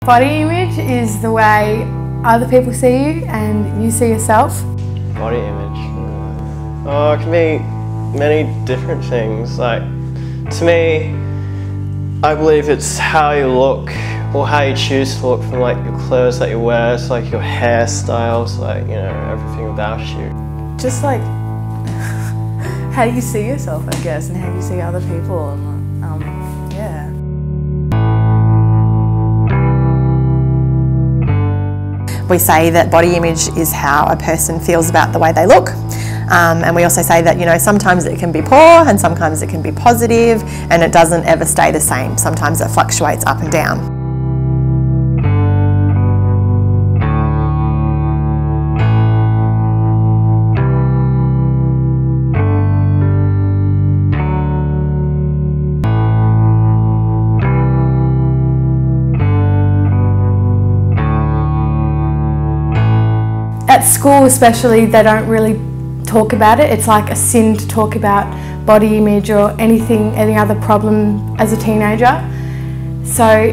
Body image is the way other people see you and you see yourself. Body image? Oh, it can be many different things. Like, to me, I believe it's how you look or how you choose to look, from like your clothes that you wear, to like your hairstyles, like, you know, everything about you. Just like how you see yourself, I guess, and how you see other people, and yeah. We say that body image is how a person feels about the way they look. And we also say that, you know, sometimes it can be poor and sometimes it can be positive, and it doesn't ever stay the same. Sometimes it fluctuates up and down. At school especially, they don't really talk about it. It's like a sin to talk about body image or any other problem as a teenager. So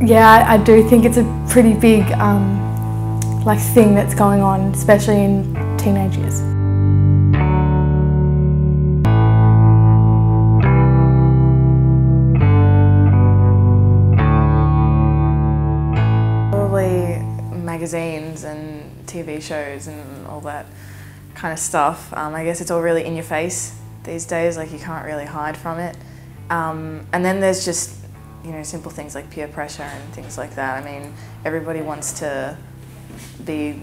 yeah, I do think it's a pretty big thing that's going on, especially in teenage years. Probably magazines and TV shows and all that kind of stuff. I guess it's all really in your face these days, like you can't really hide from it. And then there's just, you know, simple things like peer pressure and things like that. I mean, everybody wants to be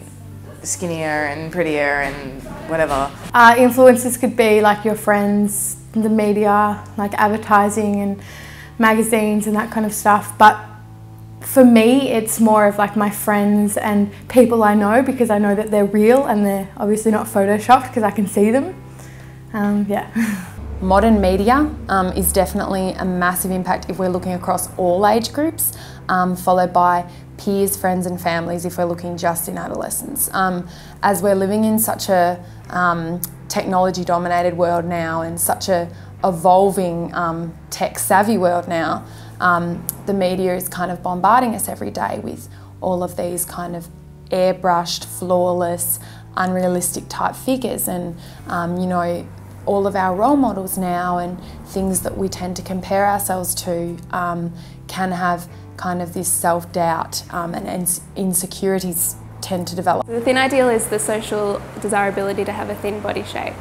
skinnier and prettier and whatever. Influencers could be like your friends, the media, like advertising and magazines and that kind of stuff. But for me, it's more of like my friends and people I know, because I know that they're real and they're obviously not photoshopped because I can see them. Yeah. Modern media is definitely a massive impact if we're looking across all age groups, followed by peers, friends and families if we're looking just in adolescence. As we're living in such a technology-dominated world now and such a evolving tech-savvy world now, the media is kind of bombarding us every day with all of these kind of airbrushed, flawless, unrealistic type figures, and you know, all of our role models now and things that we tend to compare ourselves to can have kind of this self-doubt and insecurities tend to develop. The thin ideal is the social desirability to have a thin body shape.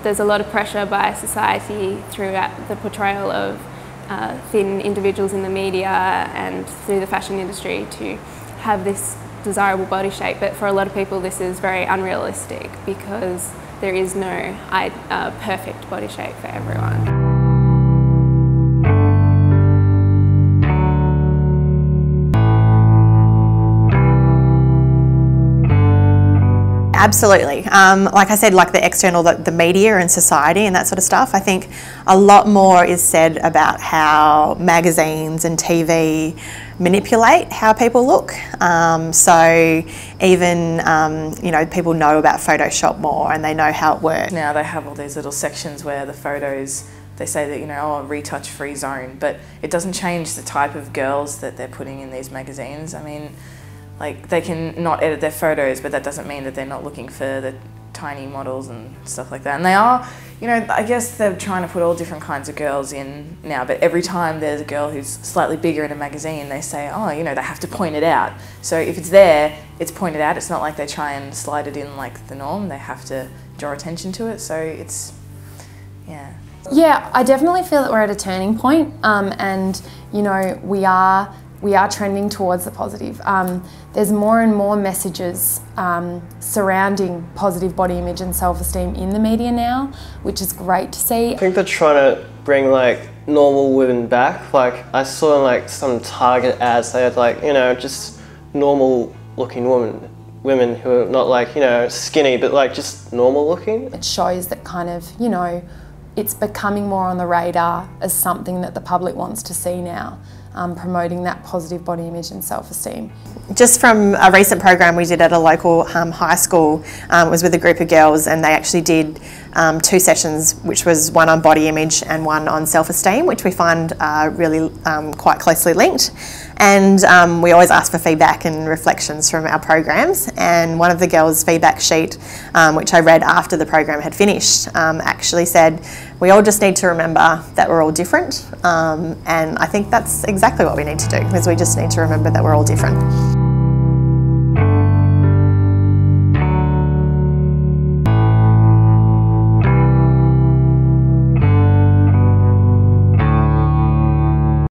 There's a lot of pressure by society throughout the portrayal of thin individuals in the media and through the fashion industry to have this desirable body shape, but for a lot of people this is very unrealistic because there is no perfect body shape for everyone. Absolutely. Like I said, like the external, the media and society and that sort of stuff, I think a lot more is said about how magazines and TV manipulate how people look. So even, you know, people know about Photoshop more and they know how it works. Now they have all these little sections where the photos, they say that, you know, oh, retouch free zone, but it doesn't change the type of girls that they're putting in these magazines. I mean, like, they can not edit their photos, but that doesn't mean that they're not looking for the tiny models and stuff like that. And they are, you know, I guess they're trying to put all different kinds of girls in now, but every time there's a girl who's slightly bigger in a magazine, they say, oh, you know, they have to point it out. So if it's there, it's pointed out. It's not like they try and slide it in like the norm. They have to draw attention to it. So it's, yeah. Yeah, I definitely feel that we're at a turning point, and, you know, we are trending towards the positive. There's more and more messages surrounding positive body image and self-esteem in the media now, which is great to see. I think they're trying to bring like normal women back. Like, I saw in like some Target ads, they had like, you know, just normal looking women who are not like, you know, skinny, but like just normal looking. It shows that kind of, you know, it's becoming more on the radar as something that the public wants to see now. Promoting that positive body image and self-esteem. Just from a recent program we did at a local high school, was with a group of girls, and they actually did 2 sessions, which was one on body image and one on self-esteem, which we find are really quite closely linked. And we always ask for feedback and reflections from our programs, and one of the girls' feedback sheet, which I read after the program had finished, actually said, we all just need to remember that we're all different, and I think that's exactly what we need to do, because we just need to remember that we're all different.